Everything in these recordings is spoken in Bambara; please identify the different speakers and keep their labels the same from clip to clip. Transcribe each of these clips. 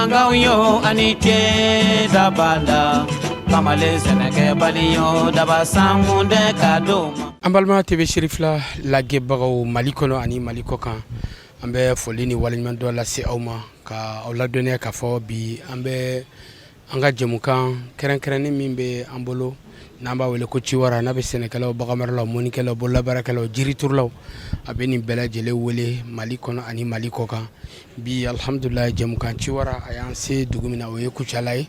Speaker 1: Mangayo anite dabala kamale seneke baliyo dabasamunde kadoma
Speaker 2: Ambalma TV Shirifla lagebagaw Mali kono ani Mali kokan ambe folini waliman do la ci awma ka awla donné ka fo bi ambe anga jemukan keren mimbe ambolo namba wele ko ciwara nabe senekalaw bagamarlaw monikelaw bolla barakalaw jiriturlaw abeni bela jele wele Mali kono ani Mali kokan bi alhamdulillah jemukan ciwara ayanse dugumina oye kuchalay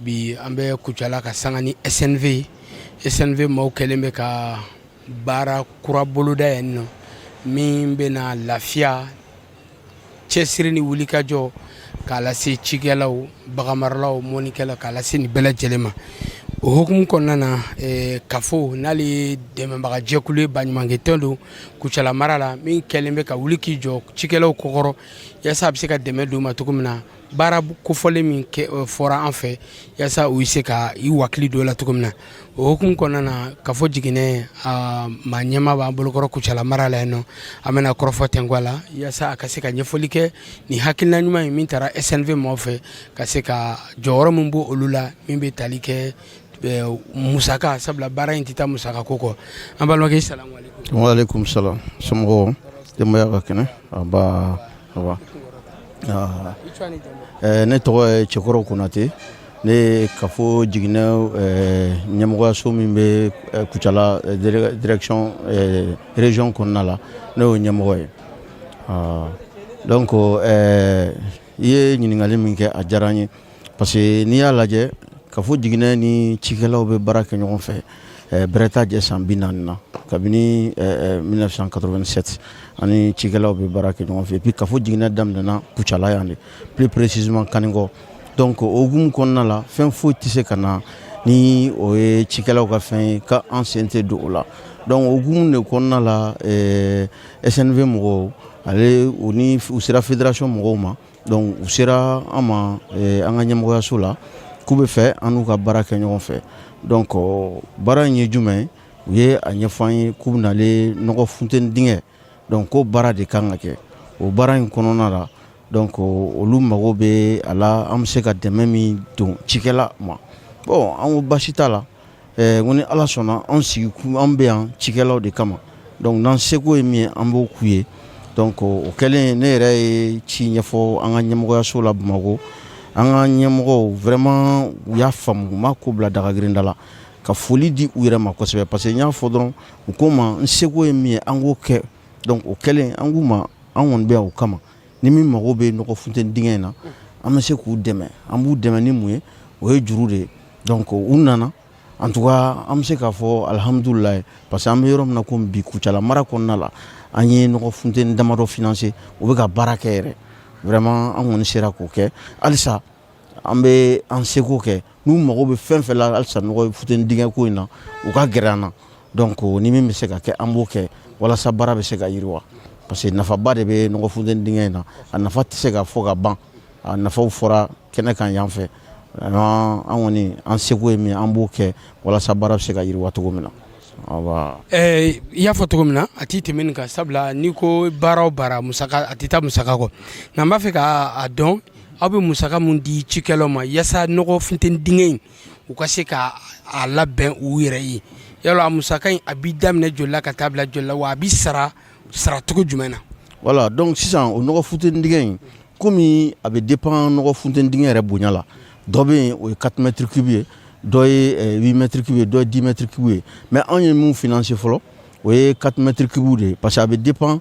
Speaker 2: bi ambe kuchala ka sangani SNV maw kelembe ka bara kura boluda yenno min bena lafiya cesiri ni wulika jo kala se cigelaw bagamarlaw monikelaw kala se ni bela jelema o hukum konnana kafo nali dembaga jekule banymange tondo kuchala marala min kelembe ka wuliki jo cigelaw kokoro yasa bise ka deme duma tukumna bara ko fole min ke fora en fait yasa o ise ka I wakli do la tukumna o hukum konnana kafo jigine ma nyama ba bolokoro kuchala marala no amena korofo tengwala yasa akase ka nyefolike ni hakilna nyuma min tara SNV mo fe kaseka joro mumbo olula mimbe talike musaka sabla bara intita musaka koko ambalo ke assalamu alaikum
Speaker 3: wa alaikum salam somgo demaya ka kene aba ne to chekoro kunati ne kafo jigina nyamgo so mimbe kuchala direction région konnala ne nyamgo donc ye nyingali minke ajaranye parce que ni ya laje kafo jigina ni cikelaw be baraka ñon fe Breta Sambinana kabini 1987 ani cikelaw be baraka ñon fe puis kafo jigina damdana kuchala yande plus précisément kaningo donc ogum konna la fen fo tisse kana ni o e cikelaw ka fen ka ancienneté do la donc ogum ne konna la SNV mo ale oni usira fédération mo ma donc usira ama anga nyamgo sula kube fe anu ka baraka ñon fe donc bara ñe jumé ye a ñefan kubna le nogo funten dingé donc ko bara de kangake o bara en konona la donc olu mago be ala am se ka dememi don cikela ma bon an basita la ngoni ala sona an sigi ku an be an cikelaw de kama donc dans seko e mi an bo kuye donc o kelen ne yɛrɛ ci ɲɛfɔ an ka ɲɛmɔgɔyaso la Bamako an ka ɲɛmɔgɔw vraiment u y'a faamu u ma ko bila dagagirinda la ka foli di u yɛrɛ ma kosɛbɛ parce que n y'a fɔ dɔrɔn u ko ma n seko ye min ye an k'o kɛ donc o kɛlen an k'u ma an kɔni bɛ yan o kama ni min mago bɛ nɔgɔ funtɛni dingɛ in na an bɛ se k'u dɛmɛ an b'u dɛmɛ ni mun ye o ye juru de ye donc u nana en tout cas an bɛ se k'a fɔ alhamdulilayi parce que an bɛ yɔrɔ min na ko bi Kucala mara kɔnɔna la an ye nɔgɔ funtɛni damadɔ financer u bɛ ka baara kɛ yɛrɛ vraiment an kɔni sera k'o kɛ halisa an bɛ an seko kɛ n'u mago bɛ fɛn fɛn la halisa nɔgɔ funtɛni dingɛ ko in na u ka gɛrɛ an na donc ni min bɛ se ka kɛ an b'o kɛ walasa baara bɛ se ka yiriwa parce que nafaba de bɛ nɔgɔ funtɛni dingɛ in na a nafa tɛ se ka fɔ ka ban a nafaw fɔra kɛnɛ kan yan fɛ an kɔni an seko ye min an b'o kɛ walasa baara bɛ se ka yiriwa cogo min na.
Speaker 2: I y'a fɔ cogo min na a t'i tɛmɛ nin kan sabula n'i ko baara o baara musaka a tɛ taa musaka kɔ nka n b'a fɛ k'a dɔn aw bɛ musaka mun di cikɛlaw ma yaasa nɔgɔ funtɛni dingɛ in u ka se ka a labɛn u yɛrɛ ye yala a musaka in a b'i daminɛ joli la ka taa bila joli la wa a b'i sara cogo jumɛn na.
Speaker 3: Voilà donc sisan o nɔgɔ funtɛni dingɛ in komi a bɛ dépend nɔgɔ funtɛni dingɛ yɛrɛ bonya la dɔ bɛ yen o ye 4 mètres cubes ye dɔ ye 8 mètres cubes ye dɔ ye 10 mètres cubes ye mais an ye mun financer fɔlɔ o ye 4 mètres cubes de ye parce que a bɛ dépend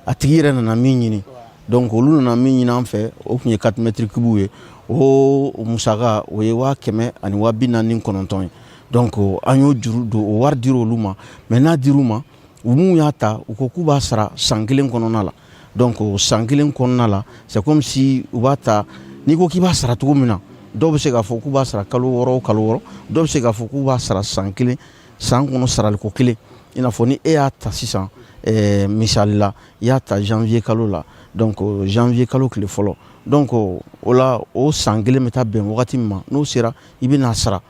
Speaker 3: a tigi yɛrɛ nana min ɲini donc olu nana min ɲini an fɛ o tun ye 4 mètres cubes ye o musaka o ye 249 ye donc an y'o juru don o wari dira olu ma mais n'a dir'u ma u mun y'a ta u ko k'u b'a sara san kelen kɔnɔna la donc san kelen kɔnɔna la c'est comme si u b'a ta n'i ko k'i b'a sara cogo min na dɔw bɛ se k'a fɔ k'u b'a sara kalo 6 o kalo 6 dɔw bɛ se k'a fɔ k'u b'a sara san kelen san kɔnɔ saraliko kelen i n'a fɔ ni e y'a ta sisan misali la i y'a ta janvier kalo la donc janvier kalo tile fɔlɔ donc o la o san kelen bɛ taa bɛn wagati min ma n'o sera i bɛ n'a sara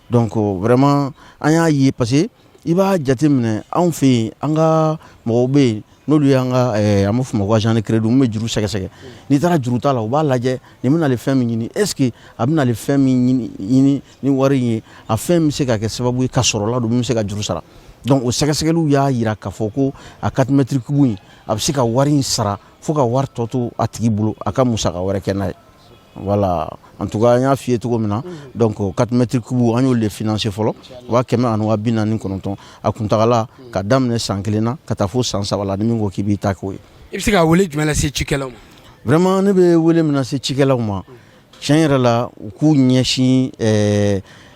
Speaker 3: donc vraiment an y'a ye parce que i b'a jate minɛ anw fɛ yen an ka mɔgɔw bɛ yen n'olu y'an ka an b'a fɔ ma ko agent de crédit mun bɛ juru sɛgɛsɛgɛ n'i taara juru ta la u b'a lajɛ nin bɛna ale fɛn min ɲini est ce que a bɛna ale fɛn min ɲini ni wari in ye a fɛn bɛ se ka kɛ sababu ye ka sɔrɔla don min bɛ se ka juru sara donc o sɛgɛsɛgɛliw y'a yira k'a fɔ ko a 4 mètres cube in a bɛ se ka wari in sara fo ka wari tɔ to a tigi bolo a ka musaka wɛrɛ kɛ n'a ye voilà en tout cas an y'a f'i ye cogo min na donc 4 mètres cube an y'olu de financer fɔlɔ 149 a kuntagala ka daminɛ san 1 na ka taa fo san 3 la ni min ko k'i b'i ta k'o ye.
Speaker 2: I bɛ se ka wele jumɛn lase cikɛlaw ma.
Speaker 3: vraiment ne bɛ wele min lase cikɛlaw ma tiɲɛ yɛrɛ la u k'u ɲɛsin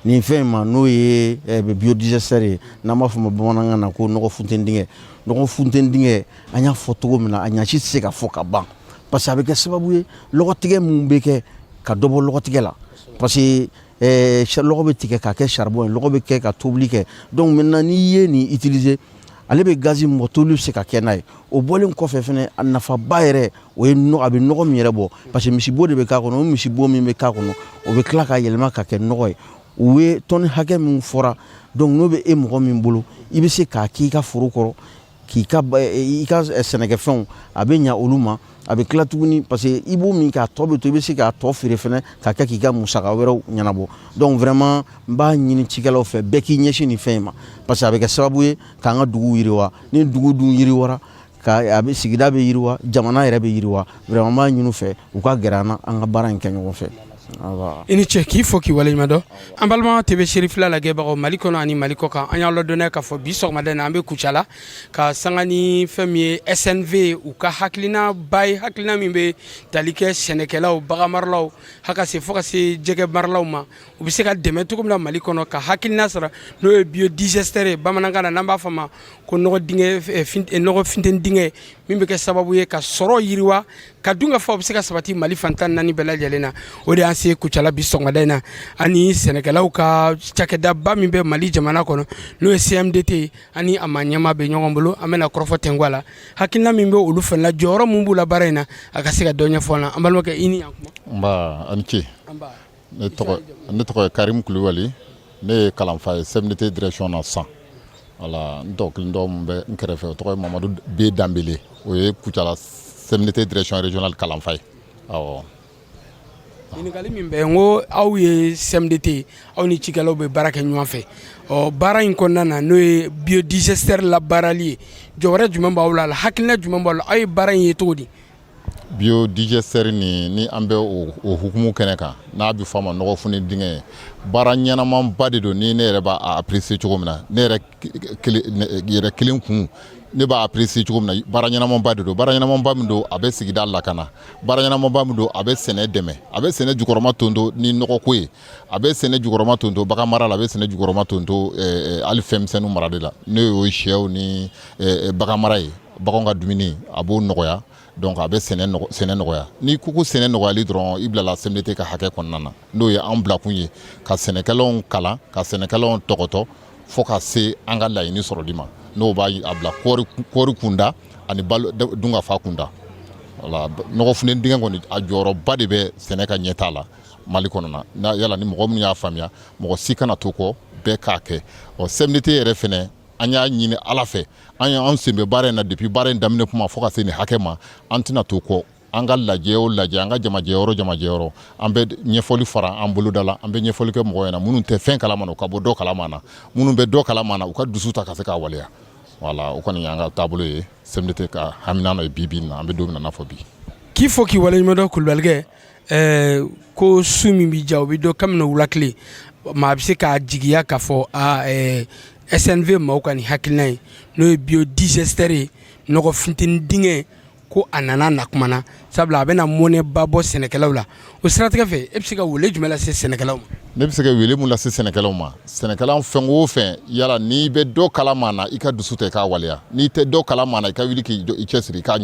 Speaker 3: nin fɛn in ma n'o ye biodigester ye n'an b'a fɔ ma bamanankan na ko nɔgɔ funtɛni dingɛ nɔgɔ funtɛni dingɛ an y'a fɔ cogo min na a ɲɛsi tɛ se ka fɔ ka ban parce que a bɛ kɛ sababu ye lɔgɔtigɛ mun bɛ kɛ ka dɔ bɔ lɔgɔtigɛ la parce que lɔgɔ bɛ tigɛ ka kɛ charbon ye lɔgɔ bɛ kɛ ka tobili kɛ donc maintenant n'i ye nin utiliser ale bɛ gazi min bɔ tobili bɛ se ka kɛ n'a ye o bɔlen kɔfɛ fɛnɛ a nafaba yɛrɛ o ye a bɛ nɔgɔ min yɛrɛ bɔ parce que misibo de bɛ k'a kɔnɔ o misibo min bɛ k'a kɔnɔ o bɛ tila ka yɛlɛma ka kɛ nɔgɔ ye u ye tɔni hakɛ min fɔra donc n'o bɛ e mɔgɔ min bolo i bɛ se k'a k'i ka foro kɔrɔ k'i ka sɛnɛkɛfɛnw a bɛ ɲa olu ma a bɛ tila tuguni parce que i b'o min k'a tɔ bɛ to i bɛ se k'a tɔ feere fɛnɛ k'a kɛ k'i ka musaka wɛrɛw ɲɛnabɔ donc vraiment n b'a ɲini cikɛlaw fɛ bɛɛ k'i ɲɛsin nin fɛn in ma parce que a bɛ kɛ sababu ye k'an ka dugu yiriwa ni dugu dun yiriwara a bɛ sigida bɛ yiriwa jamana yɛrɛ bɛ yiriwa vraiment n b'a ɲini u fɛ u ka gɛrɛ an na an ka baara in kɛ ɲɔgɔn fɛ.
Speaker 2: I ni cɛ k'i fɔ k'i waleɲuman dɔn an balima TV Seri fila lajɛbagaw Mali kɔnɔ ani Mali kɔ kan an y'aw ladɔnniya k'a fɔ bi sɔgɔmada in na an bɛ Kucala ka sanga ni fɛn min ye SNV u ka hakilina ba ye hakilina min bɛ tali kɛ sɛnɛkɛlaw bagan maralaw haka se fo ka se jɛgɛ maralaw ma u bɛ se ka dɛmɛ cogo min na Mali kɔnɔ ka hakilina sara n'o ye biodigester ye bamanankan na n'an b'a fɔ ma ko nɔgɔ funtɛni dingɛ min bɛ kɛ sababu ye ka sɔrɔ yiriwa ka dun ka fa u bɛ se ka sabati Mali fan 14 bɛɛ lajɛlen na o de y'an se Kucala bi sɔgɔmada in na ani sɛnɛkɛlaw ka cakɛdaba min bɛ Mali jamana kɔnɔ n'o ye CMDT ani a ma ɲɛmaa bɛ ɲɔgɔn bolo an bɛna kɔrɔfɔ tɛngu a la hakilina min bɛ olu fana la jɔyɔrɔ mun b'u la baara in na a ka se ka dɔ ɲɛfɔ an na an balimakɛ i ni yan kuma.
Speaker 4: Nba a ni ce ne tɔgɔ ye Karim Kulibali ne ye kalanfa ye CMDT direction na san voilà n dɔgɔkelen dɔ min bɛ n kɛrɛfɛ o tɔgɔ ye Mamadu B Danbele o ye Kucala CMDT direction régionale kalanfa ye awɔ.
Speaker 2: ɲininkali min bɛ n ko aw ye CMDT aw ni cikɛlaw bɛ baara kɛ ɲɔgɔn fɛ ɔ baara in kɔnɔna na n'o ye biodigester labaarali ye jɔyɔrɔ jumɛn b'aw la hakilina jumɛn b'aw la aw ye baara in ye cogo di.
Speaker 4: Biodigester ni an bɛ o hukumu kɛnɛ kan n'a bɛ fɔ a ma nɔgɔ funtɛni dingɛ ye baara ɲɛnamanba de don ni ne yɛrɛ b'a apprécier cogo min na ne yɛrɛ kelen kun ne b'a apprécier cogo min na baara ɲɛnamanba de don baara ɲɛnamanba min don a bɛ sigida lakana baara ɲɛnamanba min don a bɛ sɛnɛ dɛmɛ a bɛ sɛnɛ jukɔrɔma tonto ni nɔgɔko ye a bɛ sɛnɛ jukɔrɔma tonto bagan mara la a bɛ sɛnɛ jukɔrɔma tonto hali fɛnmisɛnninw marali la n'o ye sɛw ni bagan mara ye baganw ka dumuni a b'o nɔgɔya donc a bɛ sɛnɛ nɔgɔya ni ko sɛnɛ nɔgɔyali dɔrɔn i bilala CMDT ka hakɛ kɔnɔna na n'o ye an bilakun ye ka sɛnɛkɛlaw kalan ka sɛnɛkɛlaw tɔgɔtɔ fo ka se an ka laɲini sɔrɔli ma n'o b'a a bila kɔɔri kunda ani balo dunkafa kunda voilà nɔgɔ funtɛni dingɛ kɔni a jɔyɔrɔba de bɛ sɛnɛ ka ɲɛtaa la Mali kɔnɔ na yala ni mɔgɔ minnu y'a faamuya mɔgɔ si kana to kɔ bɛɛ k'a kɛ ɔ CMDT yɛrɛ fɛnɛ an y'a ɲini Ala fɛ an sen bɛ baara in na depuis baara in daminɛ kuma fo ka se nin hakɛ ma an tɛna to kɔ an ka lajɛ o lajɛ an ka jamajɛyɔrɔ an bɛ ɲɛfɔli fara an boloda la an bɛ ɲɛfɔli kɛ mɔgɔw ɲɛna minnu tɛ fɛn kalama na u ka bɔ dɔ kalama na minnu bɛ dɔ kalama na u ka dusu ta ka se k'a waleya voilà o kɔni y'an ka taabolo ye CMDT ka hamina na bi na an bɛ don min na fɔ bi.
Speaker 2: K'i fɔ k'i waleɲuman dɔn Kulubalikɛ ko su min b'i ja o bɛ dɔ kabini wula tile maa bɛ se k'a jigiya k'a fɔ SNV maaw ka nin hakilina ye n'o ye biodigester ye nɔgɔ funtɛni dingɛ ko a nana nakumana sabula a bɛna mɔnɛba bɔ sɛnɛkɛlaw la o siratigɛ fɛ e bɛ se ka wele jumɛn lase sɛnɛkɛlaw ma. Ne bɛ se ka wele mun lase sɛnɛkɛlaw ma sɛnɛkɛlaw fɛn o fɛn yala n'i bɛ dɔ kalama na i ka dusu ta i k'a waleya n'i tɛ dɔ kalama na i ka wuli k'i cɛsiri i k'a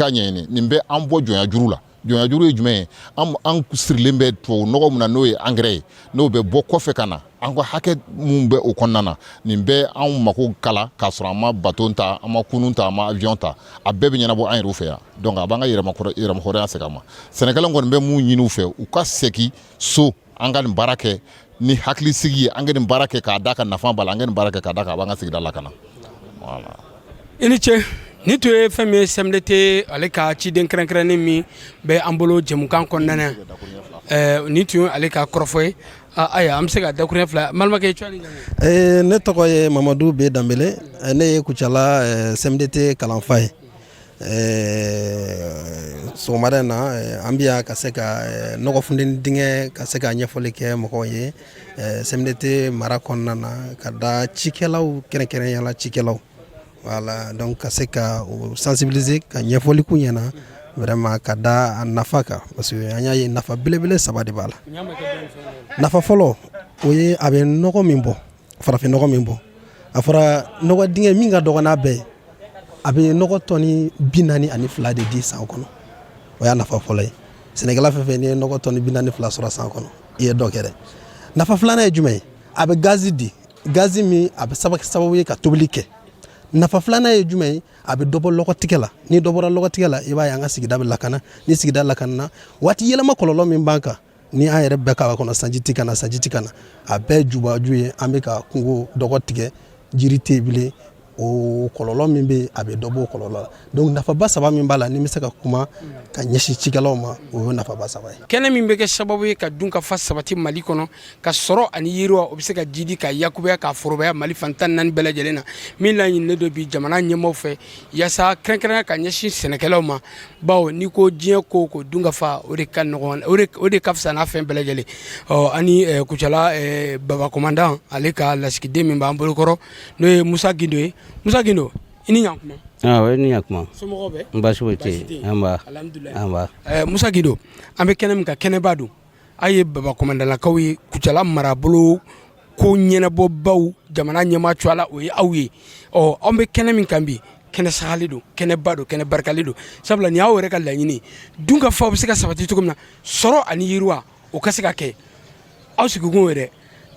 Speaker 2: ɲɛɲini nin bɛ an bɔ jɔnya juru la jɔnya juru ye jumɛn ye an sirilen bɛ tubabu nɔgɔ min na n'o ye engrais ye n'o bɛ bɔ kɔfɛ ka na an ka hakɛ mun bɛ o kɔnɔna na nin bɛ anw mako kala k'a sɔrɔ an ma bateau ta an ma kunun ta an ma avion ta a bɛɛ bɛ ɲɛnabɔ an yɛrɛw fɛ yan donc a b'an ka yɛrɛmahɔrɔnya segin a ma sɛnɛkɛlaw kɔni bɛ mun ɲini u fɛ u ka segin so an ka nin baara kɛ ni hakilisigi ye an ka nin baara kɛ k'a da ka nafa b'a la an ka nin baara kɛ k'a da ka a b'an ka sigida lakana voilà. I ni ce ni tun ye fɛn min ye CMDT ale ka ciden kɛrɛnkɛrɛnnen min bɛ an bolo jɛmukan kɔnɔna na ni tun ye ale ka kɔrɔfɔ ye aya an bɛ se ka dakuruɲɛ fila Malimakɛ i cɔni
Speaker 5: ne tɔgɔ ye Mamadu B Danbele ne ye Kucala CMDT kalanfa ye sɔgɔmada in na an bɛ yan ka se ka nɔgɔfunteni dingɛ ka se ka ɲɛfɔli kɛ mɔgɔw ye CMDT mara kɔnɔna na ka da cikɛlaw kɛrɛnkɛrɛnyala cikɛlaw voilà donc ka se ka sensibiliser ka ɲɛfɔli k'u ɲɛna vraiment ka da a nafa kan parce que an y'a ye nafa belebele saba de b'a la nafa fɔlɔ o ye a bɛ nɔgɔ min bɔ farafin nɔgɔ min bɔ a fɔra nɔgɔ dingɛ min ka dɔgɔ n'a bɛɛ ye a bɛ nɔgɔ tɔni 42 de di san kɔnɔ o y'a nafa fɔlɔ ye sɛnɛkɛla fɛn fɛn n'i ye nɔgɔ tɔni 42 sɔrɔ san kɔnɔ i ye dɔ kɛ dɛ nafa filanan ye jumɛn ye a bɛ gazi di gazi min a bɛ sababu ye ka tobili kɛ nafa filanan ye jumɛn ye a bɛ dɔ bɔ lɔgɔtigɛ la ni dɔ bɔra lɔgɔtigɛ la i b'a ye an ka sigida bɛ lakana ni sigida lakanana waati yɛlɛma kɔlɔlɔ min b'an kan ni an yɛrɛ bɛɛ k'a kɔnɔ sanji ti kana a bɛɛ jubaju ye an bɛ ka kungo dɔgɔ tigɛ jiri tɛ bilen o kɔlɔlɔ min bɛ a bɛ dɔ bɔ o kɔlɔlɔ la donc nafaba saba min b'a la ni bɛ se ka kuma ka ɲɛsin cikɛlaw ma o ye nafaba saba ye
Speaker 2: kɛnɛ min bɛ kɛ sababu ye ka dunkafa sabati Mali kɔnɔ ka sɔrɔ ani yiriwa o bɛ se ka jidi ka yakubaya ka forobaya Mali fan 14 bɛɛ lajɛlen na min laɲininen don bi jamana ɲɛmaaw fɛ yaasa kɛrɛnkɛrɛnya ka ɲɛsin sɛnɛkɛlaw ma bawo n'i ko diɲɛ ko ko dunkafa o de ka nɔgɔn o de ka fisa n'a fɛn bɛɛ lajɛlen ani Kucala baba commandant ale ka lasigiden min b'an bolokɔrɔ n'o ye Musa Gindo ye Musa Gindo i ni ɲankuma
Speaker 6: i ni ɲankuma
Speaker 2: somɔgɔw bɛ
Speaker 6: baasi foyi tɛ yen alhamdulilayi
Speaker 2: Musa Gindo an bɛ kɛnɛ min ka kɛnɛba don a ye baba commandalakaw ye Kucala marabolo ko ɲɛnabɔbaw jamana ɲɛmaa cɔ a la o ye aw ye anw bɛ kɛnɛ min kan bi kɛnɛ sagalen don kɛnɛba don kɛnɛ barikalen don sabula nin y'aw yɛrɛ ka laɲini dunkafa bɛ se ka sabati cogo min na sɔrɔ ani yiriwa o ka se ka kɛ aw sigikun yɛrɛ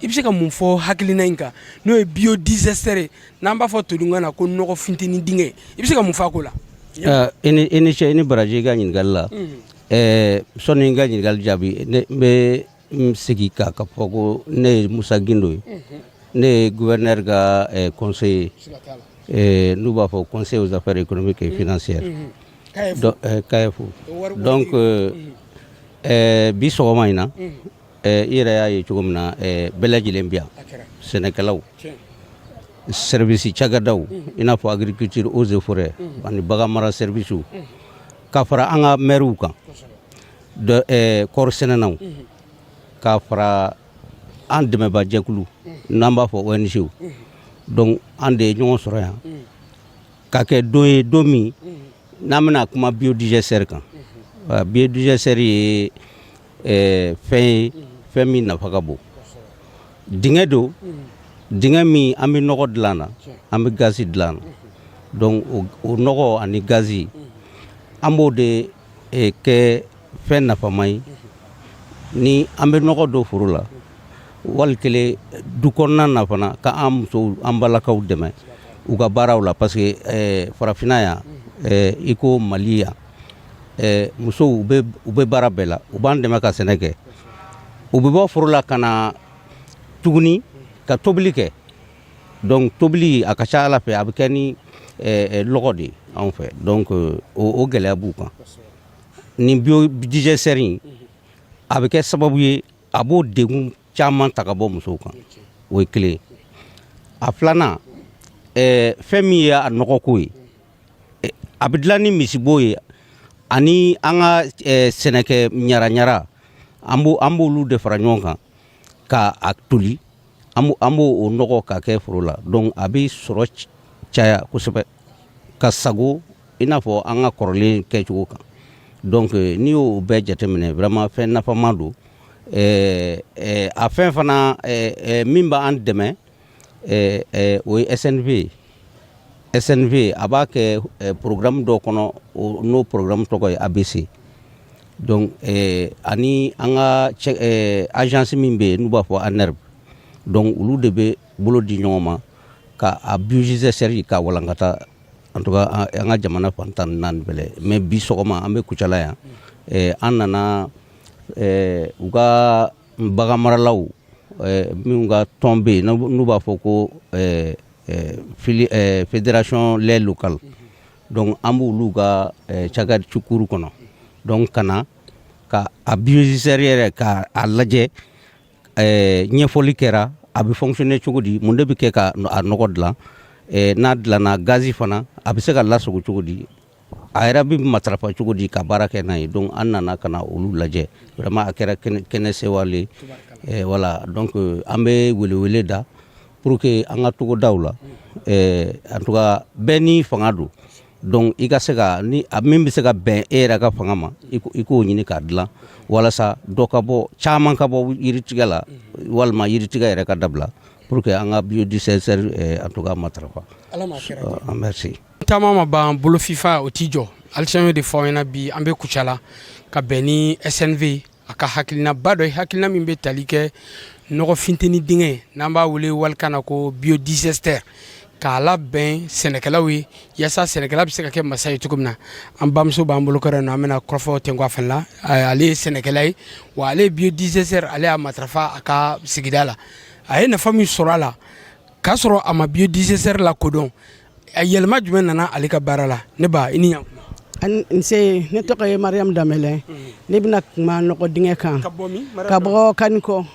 Speaker 2: i bɛ se ka mun fɔ hakilina in kan n'o ye biodigesteur n'an b'a fɔ todunkan na ko nɔgɔ funteni dingɛ i bɛ se ka mun fɔ a ko la
Speaker 6: i ni ce i ni baraji i ka ɲininkali la sɔnni n ka ɲininkali jaabi ne bɛ segin ka fɔ ko ne ye Musa Gindo ye ne ye gouverneur ka conseiller n'u b'a fɔ conseil aux affaires économiques et financières KF donc bi sɔgɔma in na i yɛrɛ y'a ye cogo min na bɛɛ lajɛlen bɛ yan sɛnɛkɛlaw service cakɛdaw i n'a fɔ agriculture eaux et forêts ani bagan mara service ka fara an ka maires kan kɔɔri sɛnɛnaw ka fara an dɛmɛba jɛkulu n'an b'a fɔ ONG donc an de ye ɲɔgɔn sɔrɔ yan ka kɛ don ye don min n'an bɛna kuma biodigesteur kan biodigesteur ye fɛn ye fɛn min nafa ka bon dingɛ don dingɛ min an bɛ nɔgɔ dilan na an bɛ gazi dilan na donc o nɔgɔ ani gazi an b'o de kɛ fɛn nafama ye ni an bɛ nɔgɔ don foro la wali kelen du kɔnɔna na fana ka an musow an balakaw dɛmɛ u ka baaraw la parce que farafinna yan i ko Mali yan musow u bɛ baara bɛɛ la u b'an dɛmɛ ka sɛnɛ kɛ u bɛ bɔ foro la ka na tuguni ka tobili kɛ donc tobili a ka ca Ala fɛ a bɛ kɛ ni lɔgɔ de ye anw fɛ donc o gɛlɛya b'u kan nin biodigesteur in a bɛ kɛ sababu ye a b'o degun caman ta ka bɔ musow kan o ye kelen a filanan fɛn min ye a nɔgɔko ye a bɛ dilan ni misibo ye ani an ka sɛnɛkɛ ɲara an b'olu de fara ɲɔgɔn kan ka a toli an b'o nɔgɔ ka kɛ foro la donc a bɛ sɔrɔ caya kosɛbɛ ka sago i n'a fɔ an ka kɔrɔlen kɛcogo kan donc n'i y'o bɛɛ jateminɛ vraiment fɛn nafama don a fɛn fana min b'an dɛmɛ o ye SNV a b'a kɛ programme dɔ kɔnɔ n'o programme tɔgɔ ye ABC donc ani an ka agence min bɛ yen n'u b'a fɔ ANERB donc olu de bɛ bolo di ɲɔgɔn ma ka a biodigesteur ka walankata en tout cas an ka jamana fan 14 bɛɛ mais bi sɔgɔma an bɛ Kucala yan an nana u ka bagan maralaw minnu ka tɔn bɛ yen n'u b'a fɔ ko fédération lait local donc an b'olu ka cakari cukuru kɔnɔ donc kana ka a biodigesteur yɛrɛ ka a lajɛ ɲɛfɔli kɛra a bɛ fonctionner cogo di mun de bɛ kɛ ka a nɔgɔ dilan n'a dilanna gazi fana a bɛ se ka lasago cogo di a yɛrɛ bɛ matarafa cogo di ka baara kɛ n'a ye donc an nana ka na olu lajɛ vraiment a kɛra kɛnɛ sewale voilà donc an bɛ welewele da pour que an ka togodaw la en tout cas bɛɛ ni fanga don donc i ka se ka ni min bɛ se ka bɛn e yɛrɛ ka fanga ma i k'o ɲini k'a dilan walasa dɔ ka bɔ caman ka bɔ yiritigɛ la walima yiritigɛ yɛrɛ ka dabila pour que an ka biodigesteur en tout cas matarafa merci
Speaker 2: caman ma ban bolo fifa o t'i jɔ alisa de fɔ ɲɛna bi an bɛ kucala ka bɛn ni SNV a ka hakilinaba dɔ hakilina min bɛ tali kɛ nɔgɔ finteni dingɛ n'an b'a wele walikan na ko biodigesteur k'a labɛn sɛnɛkɛlaw ye yaasa sɛnɛkɛla bɛ se ka kɛ masa ye cogo min na an bamuso b'an bolo kɔrɔ yan nɔ an bɛna kɔrɔfɔ ten a fana la ale ye sɛnɛkɛla ye wa ale ye biodigesteur ale y'a matarafa a ka sigida la a ye nafa min sɔrɔ a la k'a sɔrɔ a ma biodigesteur la kodɔn a yɛlɛma jumɛn nana ale ka baara la ne ba i ni ɲan
Speaker 7: nse ne tɔgɔ ye Mariam Damɛlɛ ne bɛna kuma nɔgɔ dingɛ kan ka bɔ Kaniko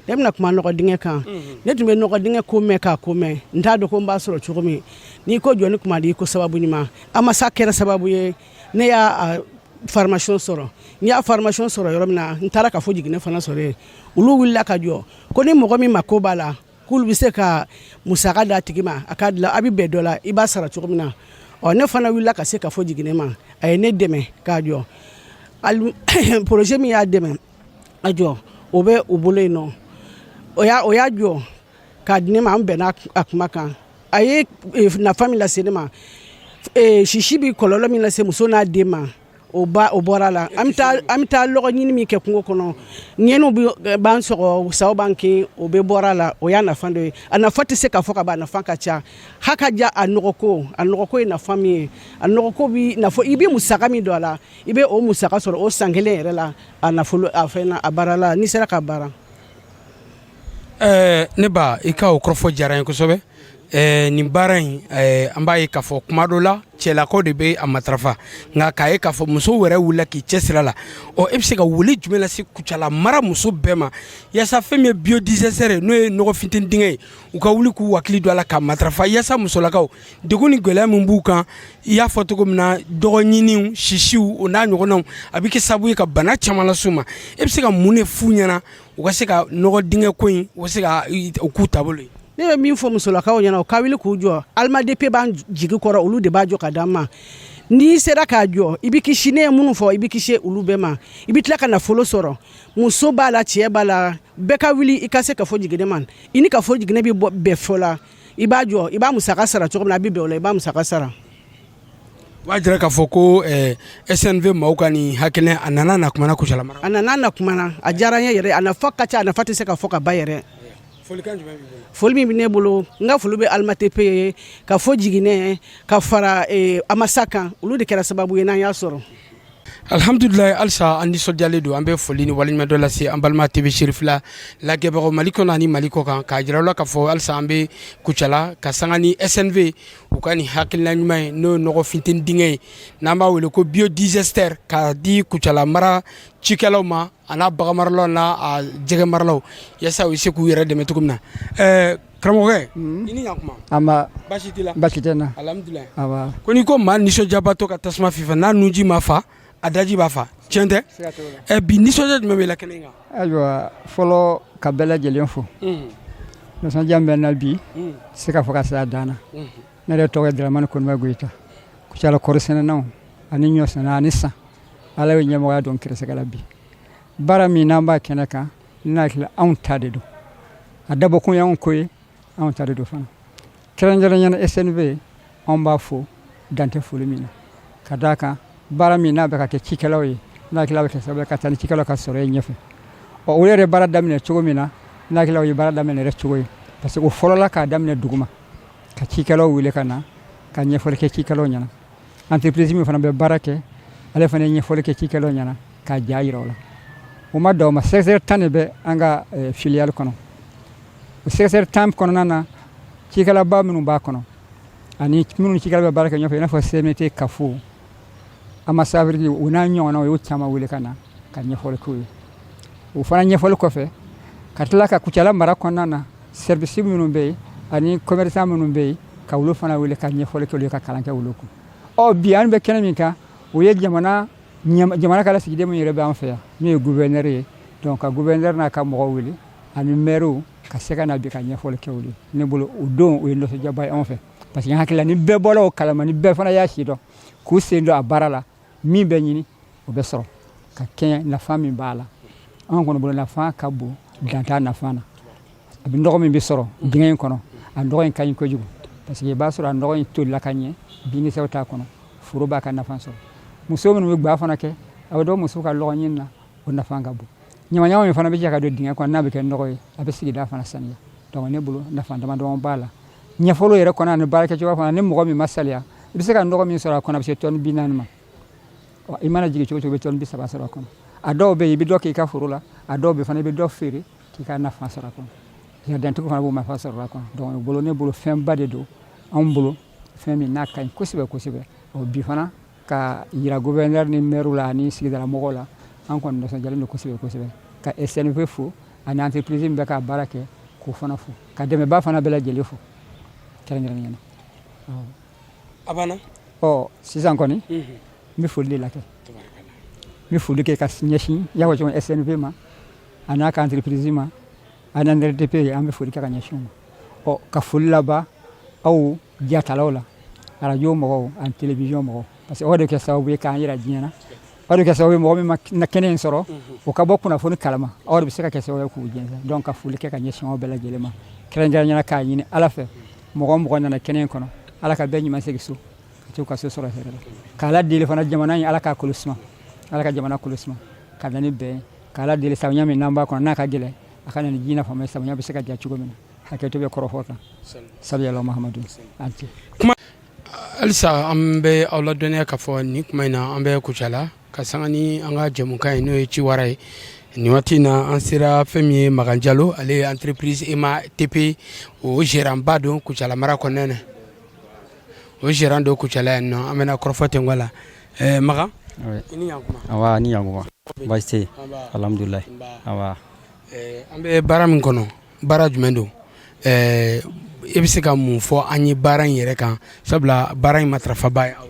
Speaker 7: ne bɛna kuma nɔgɔ dingɛ kan ne tun bɛ nɔgɔ dingɛ ko mɛn k'a ko mɛn n t'a dɔn ko n b'a sɔrɔ cogo min n'i ko jɔ ne kuma di ko sababu ɲuman a ma sa kɛra sababu ye ne y'a formation sɔrɔ n y'a formation sɔrɔ yɔrɔ min na n taara ka fɔ jiginɛ fana sɔrɔ yen olu wulila ka jɔ ko ni mɔgɔ min ma ko b'a la k'olu bɛ se ka musaka d'a tigi ma a k'a dilan a bɛ bɛn dɔ la i b'a sara cogo min na ne fana wulila ka se ka fɔ jiginɛ ma a ye ne dɛmɛ k'a jɔ projet min y'a dɛmɛ a jɔ o bɛ u bolo yen nɔ o y'a jɔ k'a di ne ma an bɛnna a kuma kan a ye nafa min lase ne ma sisi bi kɔlɔlɔ min lase muso n'a den ma o bɔra la an bɛ taa lɔgɔ ɲini min kɛ kungo kɔnɔ ɲɛniw b'an sɔgɔ saw b'an kin o bɛ bɔra la o y'a nafa dɔ ye a nafa tɛ se ka fɔ ka ban a nafa ka ca ha ka ja a nɔgɔko ye nafa min ye a nɔgɔko bi nafɔ i bɛ musaka min don a la i bɛ o musaka sɔrɔ o san kelen yɛrɛ la a nafolo a fɛn na a baara la n'i sera ka baara.
Speaker 2: ne ba i ka o kɔrɔfɔ diyara n ye kosɛbɛ nin baara in an b'a ye k'a fɔ kuma dɔ la cɛlakaw de bɛ a matarafa nka k'a ye k'a fɔ musow yɛrɛ wulila k'i cɛsira la e bɛ se ka wuli jumɛn lase Kucala mara muso bɛɛ ma yaasa fɛn min ye biodigesteur ye n'o ye nɔgɔ fitini dingɛ ye u ka wuli k'u hakili don a la ka matarafa yaasa musolakaw degun ni gɛlɛya min b'u kan i y'a fɔ cogo min na dɔgɔɲiniw sisiw o n'a ɲɔgɔnnaw a bɛ kɛ sababu ye ka bana caman las'u ma e bɛ se ka mun de f'u ɲɛna u ka se ka nɔgɔ dingɛ ko in u ka se ka u k'u taabolo ye.
Speaker 7: ne bɛ min fɔ musolakaw ɲɛna o ka wuli k'u jɔ alimadepe b'an jigi kɔrɔ olu de b'a jɔ ka d'an ma n'i sera k'a jɔ i bɛ kisi ne ye minnu fɔ i bɛ kisi olu bɛɛ ma i bɛ tila ka nafolo sɔrɔ muso b'a la cɛ b'a la bɛɛ ka wuli i ka se ka fɔ jiginɛ ma i ni ka fɔ jiginɛ bɛ bɛɛ fɔ la i b'a jɔ i b'a musaka sara cogo min na a bɛ bɛn o la i b'a musaka sara.
Speaker 2: b'a jira k'a fɔ ko SNV maaw ka nin hakilina a nana na kumana Kucala mara.
Speaker 7: a nana na kumana a diyara n ye yɛrɛ a nafa ka ca a nafa tɛ se ka fɔ ka ba yɛrɛ.
Speaker 2: folikan jumɛn b'i bolo.
Speaker 7: foli min bɛ ne bolo n ka foli bɛ alimatepe ye ka fɔ jiginɛ ka fara amasa kan olu de kɛra sababu ye n'an y'a sɔrɔ.
Speaker 2: alhamdulilayi halisa an nisɔndiyalen don an bɛ foli ni waleɲuman dɔ lase an balima TV Sherifila lagɛbagaw Mali kɔnɔ ani Mali kɔ kan k'a jira u la k'a fɔ halisa an bɛ Kucala ka sanga ni SNV u ka nin hakilina ɲuman ye n'o ye nɔgɔ fitini dingɛ ye n'an b'a wele ko biodigesteur k'a di Kucala mara cikɛlaw ma a n'a baganmaralaw n'a jɛgɛ maralaw yaasa u bɛ se k'u yɛrɛ dɛmɛ cogo min na karamɔgɔkɛ i ni ɲantuma
Speaker 8: anba
Speaker 2: baasi t'i la
Speaker 8: baasi tɛ n na
Speaker 2: alhamdulilayi
Speaker 8: awa
Speaker 2: ko n'i ko maa nisɔndiyabatɔ ka tasuma fifa n'a nunji ma fa a daji b'a fa tiɲɛ tɛ bi nisɔndiya jumɛn b'i la kɛnɛ kan
Speaker 8: ayiwa fɔlɔ ka bɛɛ lajɛlen fo nisɔndiya min bɛ n na bi se ka fɔ ka se a dan na ne yɛrɛ tɔgɔ ye Daramani Koniba Goyita Kucala kɔɔrisɛnɛnaw ani ɲɔsɛnɛ ani san ala ye ɲɛmɔgɔya dɔn kɛrɛsɛgɛ la bi baara min n'an b'a kɛnɛ kan ne hakili anw ta de don a dabɔkun y'anw ko ye anw ta de don fana kɛrɛnkɛrɛnyana SNV anw b'a fo dantɛ foli min na ka d'a kan baara min n'a bɛ ka kɛ cikɛlaw ye n'a hakili bɛ kɛ sababu ka taa ni cikɛlaw ka sɔrɔ ye ɲɛfɛ o yɛrɛ baara daminɛ cogo min na n'a hakili ye baara daminɛ yɛrɛ cogo ye parce que o fɔlɔla k'a daminɛ duguma ka cikɛlaw wele ka na ka ɲɛfɔli kɛ cikɛlaw ɲɛna entreprise min fana bɛ baara kɛ ale fana ye ɲɛfɔli kɛ cikɛlaw ɲɛna k'a ja yira o la o ma dan o ma sɛgɛsɛgɛ 10 de bɛ an ka filiale kɔnɔ o sɛgɛsɛgɛ 10 kɔnɔna na cikɛlaba minnu b'a kɔnɔ ani minnu cikɛla bɛ baara kɛ ɲɔgɔn fɛ i n'a fɔ CMDT kafo ambassadeur u n'a ɲɔgɔnnaw u y'o caman wele ka na ka ɲɛfɔli k'u ye o fana ɲɛfɔli kɔfɛ ka tila ka Kucala mara kɔnɔna na service minnu bɛ yen ani commerçant minnu bɛ yen ka olu fana wele ka ɲɛfɔli k'olu ye ka kalan kɛ olu kun bi an bɛ kɛnɛ min kan o ye jamana ka lasigiden min yɛrɛ bɛ an fɛ yan min ye gouverneur ye donc ka gouverneur n'a ka mɔgɔw wele ani maire ka se ka na bi ka ɲɛfɔli kɛ olu ye ne bolo o don o ye nisɔndiyaba ye anw fɛ parce que n hakili la ni bɛɛ bɔra o kalama ni bɛɛ fana y'a sidɔn k'u sen don a baara la min bɛ ɲini o bɛ sɔrɔ ka kɛɲɛ nafa min b'a la anw kɔni bolo nafa ka bon dan t'a nafa na a bɛ nɔgɔ min bɛ sɔrɔ dingɛ in kɔnɔ a nɔgɔ in ka ɲi kojugu parce que i b'a sɔrɔ a nɔgɔ in tolila ka ɲɛ binkisɛw t'a kɔnɔ foro b'a ka nafa sɔrɔ muso minnu bɛ gba fana kɛ a bɛ dɔn muso ka lɔgɔ ɲini na o nafa ka bon ɲamaɲama min fana bɛ jɛ ka don dingɛ kɔnɔ n'a bɛ kɛ nɔgɔ ye a bɛ sigida fana saniya donc ne bolo nafa damadama b'a la ɲɛfɔliw yɛrɛ kɔnɔ ani baarakɛcogo fana ni mɔgɔ min ma saliya i bɛ se ka nɔgɔ min sɔrɔ a kɔnɔ a bɛ se tɔni 40 ma i mana jigin cogo o cogo i bɛ tɔni 30 sɔrɔ a kɔnɔ a dɔw bɛ yen i bɛ dɔ k'i ka foro la a dɔw bɛ fana i bɛ dɔ feere k'i ka nafa sɔrɔ a kɔnɔ jardintigiw fana b'o nafa sɔrɔ a kɔnɔ donc ne bolo fɛnba de don anw bolo fɛn min n'a ka ɲi kosɛbɛ kosɛbɛ bi fana ka yira gouverneur ni maire la ani sigidala mɔgɔw la an kɔni nisɔndiyalen don kosɛbɛ kosɛbɛ ka SNV fo ani entreprise min bɛ ka baara kɛ k'o fana fo ka dɛmɛba fana bɛɛ lajɛlen fo kɛrɛnkɛrɛnnenya na
Speaker 2: a banna
Speaker 8: sisan kɔni n bɛ foli de la kɛ n bɛ foli kɛ ka ɲɛsin i y'a fɔ cogo min SNV ma a n'a ka entreprise ma ani NRDP an bɛ foli kɛ ka ɲɛsin u ma ka foli laban aw jatalaw la radio mɔgɔw ani télévision mɔgɔw parce que o de kɛ sababu ye k'an yira diɲɛ na o de kɛ sababu ye mɔgɔ min ma kɛnɛ in sɔrɔ o ka bɔ kunnafoni kalama aw de bɛ se ka kɛ sababu ye k'u jɛnsɛn donc ka foli kɛ ka ɲɛsin aw bɛɛ lajɛlen ma kɛrɛnkɛrɛnnenya k'a ɲini ala fɛ mɔgɔ mɔgɔ nana kɛnɛ in kɔnɔ ala ka bɛɛ ɲuman segin so ka to ka so sɔrɔ hɛrɛ la k'ala deli fana jamana in ala k'a kolo suma ala ka jamana kolo suma ka na ni bɛn k'ala deli samiya min n'an b'a kɔnɔ n'a ka gɛlɛn a ka na ni ji nafa ma samiya bɛ se ka ja cogo min na hakɛto bɛ kɔrɔfɔ kan sabi ala mahamadu ante
Speaker 2: halisa an bɛ aw ladɔnniya k'a fɔ nin kuma in na an bɛ Kucala ka sanga ni an ka jɛmukan ye n'o ye Ciwara ye nin waati in na an sera fɛn min ye Magan Jalo ale ye entreprise EMATP o gérant ba don Kucala mara kɔnɔna na o gérant don Kucala yan nɔ an bɛna kɔrɔfɔ ten wala Magan i ni ɲankuma
Speaker 9: awa ni ɲankuma baasi tɛ yen alhamdulilayi awa
Speaker 2: an bɛ baara min kɔnɔ baara jumɛn don i bɛ se ka mun fɔ an ye baara in yɛrɛ kan sabula baara in matarafaba ye aw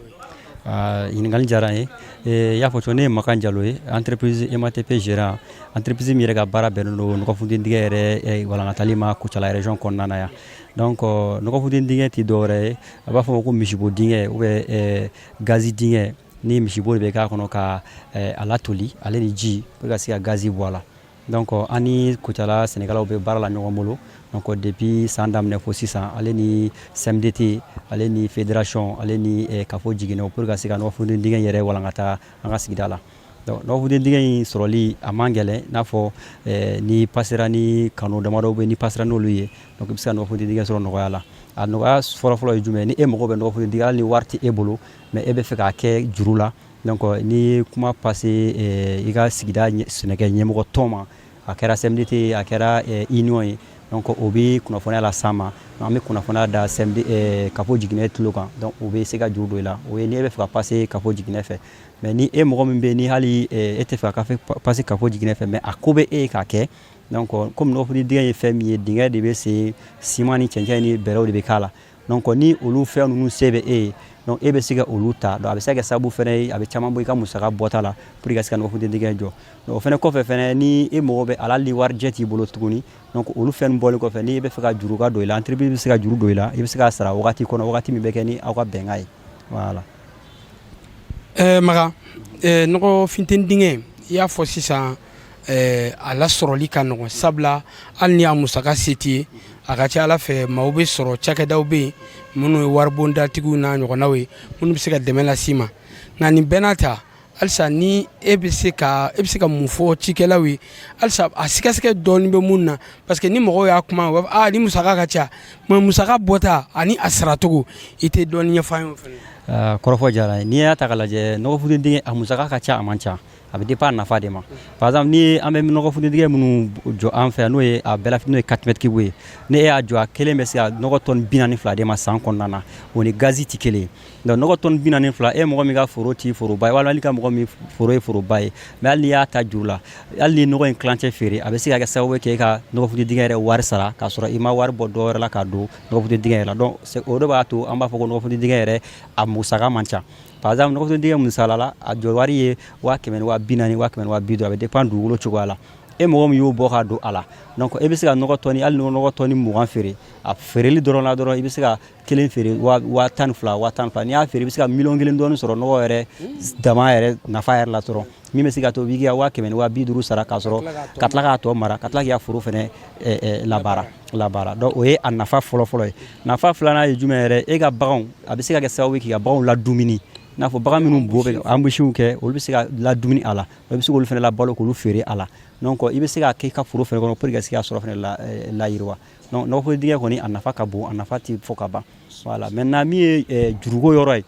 Speaker 2: ye
Speaker 9: ɲininkali diyara n ye y'a fɔ cogo ne ye Magan Jalo ye entreprise EMATP gérant entreprise min yɛrɛ ka baara bɛnnen don nɔgɔfunten dingɛ yɛrɛ walankatali ma Kucala région kɔnɔna na yan donc nɔgɔfunten dingɛ tɛ dɔwɛrɛ ye a b'a fɔ ko misibo dingɛ ou bien gazi dingɛ ni misibo de bɛ k'a kɔnɔ ka a latoli ale ni ji pour ka se ka gazi bɔ a la donc an ni Kucala sɛnɛkɛlaw bɛ baara la ɲɔgɔn bolo donc depuis san daminɛ fo sisan ale ni CMDT ale ni fédération ale ni kafo jiginɛw pour ka se ka nɔgɔfunten dingɛ yɛrɛ walankata an ka sigida la donc nɔgɔfunten dingɛ in sɔrɔli a man gɛlɛn n'a fɔ ni passera ni kanu damadɔ bɛ ni passera n'olu ye donc i bɛ se ka nɔgɔfunten dingɛ sɔrɔ nɔgɔya la a nɔgɔya fɔlɔfɔlɔ ye jumɛn ni e mago bɛ nɔgɔfunten dingɛ hali ni wari tɛ e bolo mais e bɛ fɛ k'a kɛ juru la donc ni kuma passé i ka sigida sɛnɛkɛ ɲɛmɔgɔ tɔn ma a kɛra CMDT a kɛra union ye donc o bɛ kunnafoniya la s'an ma an bɛ kunnafoniya da kafo jiginɛ tulo kan donc o bɛ se ka juru don i la o ye ni e bɛ fɛ ka passer kafo jiginɛ fɛ mais ni e mɔgɔ min bɛ yen ni hali e tɛ fɛ ka passer kafo jiginɛ fɛ mais a ko bɛ e ye k'a kɛ donc comme nɔgɔfunten dingɛ ye fɛn min ye dingɛ de bɛ se siman ni cɛncɛn ni bɛrɛw de bɛ k'a la donc ni olu fɛn ninnu se bɛ e ye donc e bɛ se ka olu ta donc a bɛ se ka kɛ sababu fana ye a bɛ caman bɔ i ka musaka bɔta la pour i ka se ka nɔgɔfunten dingɛ jɔ donc o fana kɔfɛ fana ni e mago bɛ ala ni warijɛ t'i bolo tuguni donc olu fɛn bɔlen kɔfɛ ni e bɛ fɛ ka juru ka don i la entreprise bɛ se ka juru don i la i bɛ se ka sara wagati kɔnɔ wagati min bɛ kɛ ni aw ka bɛnkan ye voilà.
Speaker 2: Magan nɔgɔfunten dingɛ i y'a fɔ sisan a lasɔrɔli ka nɔgɔn sabula hali ni y'a musaka se t'i ye a ka ca ala fɛ maaw bɛ sɔrɔ cakɛdaw bɛ yen minnu ye waribondatigiw n'a ɲɔgɔnnaw ye minnu bɛ se ka dɛmɛ las'i ma nka nin bɛɛ n'a ta halisa ni e bɛ se ka mun fɔ cikɛlaw ye halisa a sɛgɛsɛgɛ dɔɔni bɛ mun na parce que ni mɔgɔw y'a kuma u b'a fɔ ni musaka ka ca mais musaka bɔta ani a saracogo i tɛ dɔɔni ɲɛfɔ an ye o fana.
Speaker 9: Kɔrɔfɔ diyara n ye n'i y'a ta k'a lajɛ nɔgɔfunten dingɛ a musaka ka ca a man ca a bɛ dépend nafa de ma par exemple ni an bɛ nɔgɔ funtɛntigɛ minnu jɔ an fɛ n'o ye a bɛɛ la n'o ye 4 mètres cubes ye ne e y'a jɔ a kelen bɛ se ka nɔgɔ tɔni 42 de ma san kɔnɔna na o ni gazi tɛ kelen ye donc nɔgɔ tɔni 42 e mɔgɔ min ka foro ti foroba ye walima hali ka mɔgɔ min foro ye foroba ye mais hali n'i y'a ta juru la hali ni nɔgɔ in kilancɛ feere a bɛ se ka kɛ sababu ye k'e ka nɔgɔ funtɛntigɛ yɛrɛ wari sara k'a sɔrɔ i ma wari bɔ dɔ wɛrɛ la k'a don nɔgɔ funtɛntigɛ yɛrɛ la donc o de b'a to an b'a fɔ ko nɔgɔ funtɛntigɛ yɛrɛ a musaka man ca par exemple nɔgɔ funtɛntigɛ musala la a jɔ wari ye 100 000 40 000 50 000 50 a bɛ dépend dugukolo cogoya la e mɔgɔ min y'o bɔ ka don a la donc e bɛ se ka nɔgɔ tɔni hali nɔgɔ tɔni 20 feere a feereli dɔrɔn la dɔrɔn i bɛ se ka kelen feere 12 n'i y'a feere i bɛ se ka miliyɔn 1 dɔɔni sɔrɔ nɔgɔ yɛrɛ dama yɛrɛ nafa yɛrɛ la dɔrɔn min bɛ se ka to i k'i ka 100 000 50 sara k'a sɔrɔ ka tila k'a tɔ mara ka tila k'i ka foro fɛnɛ labaara donc o ye a nafa fɔlɔ-fɔlɔ ye nafa filanan ye jumɛn yɛrɛ e ka baganw a bɛ se ka kɛ sababu ye k'i ka baganw ladumuni n'a fɔ bagan minnu bo bɛ ambusiw kɛ olu bɛ se ka ladumuni a la i bɛ se k'olu fɛnɛ labalo k'olu feere a la donc i bɛ se ka kɛ i ka foro fɛnɛ kɔnɔ pour que ka se ka sɔrɔ fɛnɛ layiriwa donc nɔgɔ funtɛntigɛ kɔni a nafa ka bon a nafa tɛ fɔ ka ban voilà maintenant min ye juruko yɔrɔ ye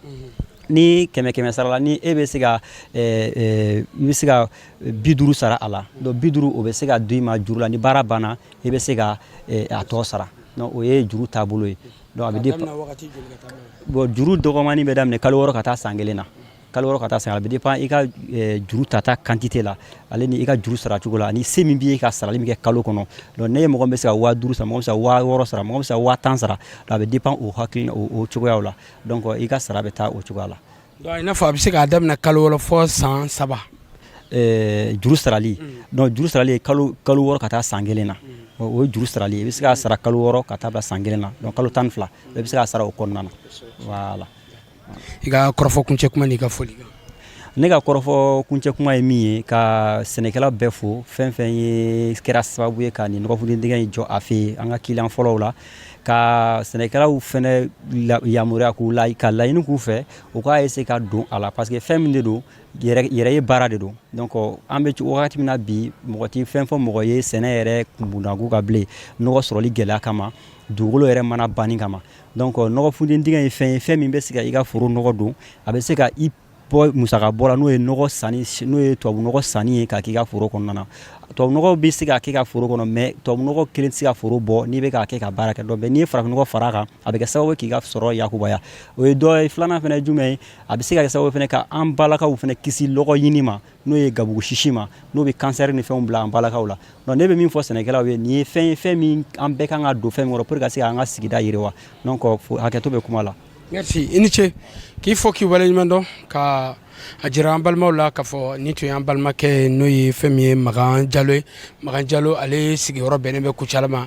Speaker 9: ni 100 sara la ni e bɛ se ka i bɛ se ka 50 sara a la donc 50 o bɛ se ka do i ma juru la ni baara banna i bɛ se ka a tɔ sara donc o ye juru taabolo ye donc a bɛ dépend bon juru dɔgɔmani bɛ daminɛ kalo 6 ka taa san 1 na kalo 6 ka taa san a bɛ dépend i ka juru tata quantité la ale ni i ka juru sara cogo la ni se min b'i ye ka sarali min kɛ kalo kɔnɔ donc ne ye mɔgɔ bɛ se ka 5000 sara mɔgɔ bɛ se ka 6000 sara mɔgɔ bɛ se ka 10000 sara a bɛ dépend o hakili o cogoyaw la donc i ka sara bɛ taa o cogoya la
Speaker 2: donc i n'a fɔ a bɛ se k'a daminɛ kalo 6 fɔ san 3
Speaker 9: juru sarali donc juru sarali ye kalo 6 ka taa san 1 na o ye juru sarali ye i bɛ se k'a sara kalo 6 ka taa bila san 1 na donc kalo 12 i bɛ se k'a sara o kɔnɔna na voilà
Speaker 2: i ka kɔrɔfɔ kuncɛ kuma n'i ka foli kan
Speaker 9: ne ka kɔrɔfɔ kuncɛ kuma ye min ye ka sɛnɛkɛlaw bɛɛ fo fɛn fɛn ye kɛra sababu ye ka nin nɔgɔ funtɛntigɛ in jɔ a fɛ yen an ka client fɔlɔw la ka sɛnɛkɛlaw fɛnɛ yamaruya ka laɲini k'u fɛ u k'a essayer ka don a la parce que fɛn min de don yɛrɛ ye baara de don donc an bɛ wagati min na bi mɔgɔ ti fɛn fɔ mɔgɔ ye sɛnɛ yɛrɛ kunbundagu ka bilen nɔgɔ sɔrɔli gɛlɛya kama dugukolo yɛrɛ mana banni kama donc nɔgɔ funtɛntigɛ ye fɛn ye fɛn min bɛ se ka i ka foro nɔgɔ don a bɛ se ka i bɔ musaka bɔ la n'o ye nɔgɔ sanni n'o ye tubabu nɔgɔ sanni ye k'a k'i ka foro kɔnɔna na tubabu nɔgɔ bɛ se ka kɛ ka foro kɔnɔ mais tubabu nɔgɔ kelen tɛ se ka foro bɔ n'i bɛ k'a kɛ ka baara kɛ donc n'i ye farafin nɔgɔ far'a kan a bɛ kɛ sababu ye k'i ka sɔrɔ yakubaya o ye dɔ ye filanan fana ye jumɛn ye a bɛ se ka kɛ sababu fana ka an balakaw fana kisi lɔgɔ ɲini ma n'o ye gabugu sisi ma n'o bɛ kansɛri ni fɛnw bila an balakaw la donc ne bɛ min fɔ sɛnɛkɛlaw ye nin ye fɛn ye fɛn min an bɛɛ kan ka don fɛn min kɔrɔ pour que ka se k'an ka sigida yiriwa donc hakɛto bɛ kuma la.
Speaker 2: merci i ni ce k'i fɔ k'i waleɲuman dɔn ka a jira an balimaw la k'a fɔ nin tun y'an balimakɛ n'o ye fɛn min ye Magan Jalo ye Magan Jalo ale sigiyɔrɔ bɛnnen bɛ Kucala ma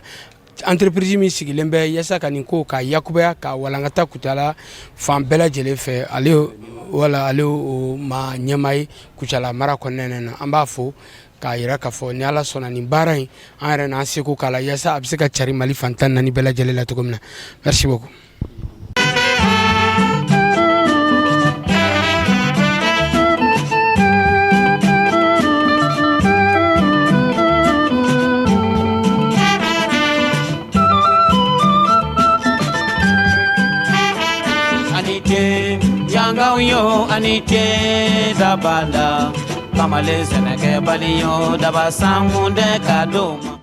Speaker 2: entreprise min sigilen bɛ yaasa ka nin ko ka yakubaya ka walankata Kucala fan bɛɛ lajɛlen fɛ ale o ma ɲɛmaa ye Kucala mara kɔnɔna na an b'a fɔ k'a yira k'a fɔ ni Ala sɔnna nin baara in an yɛrɛ n'an seko k'a la yaasa a bɛ se ka cari Mali fan 14 bɛɛ lajɛlen la cogo min na merci beaucoup.
Speaker 1: Yo anite dabala kamale seneke baliyo daba sangunde kadoma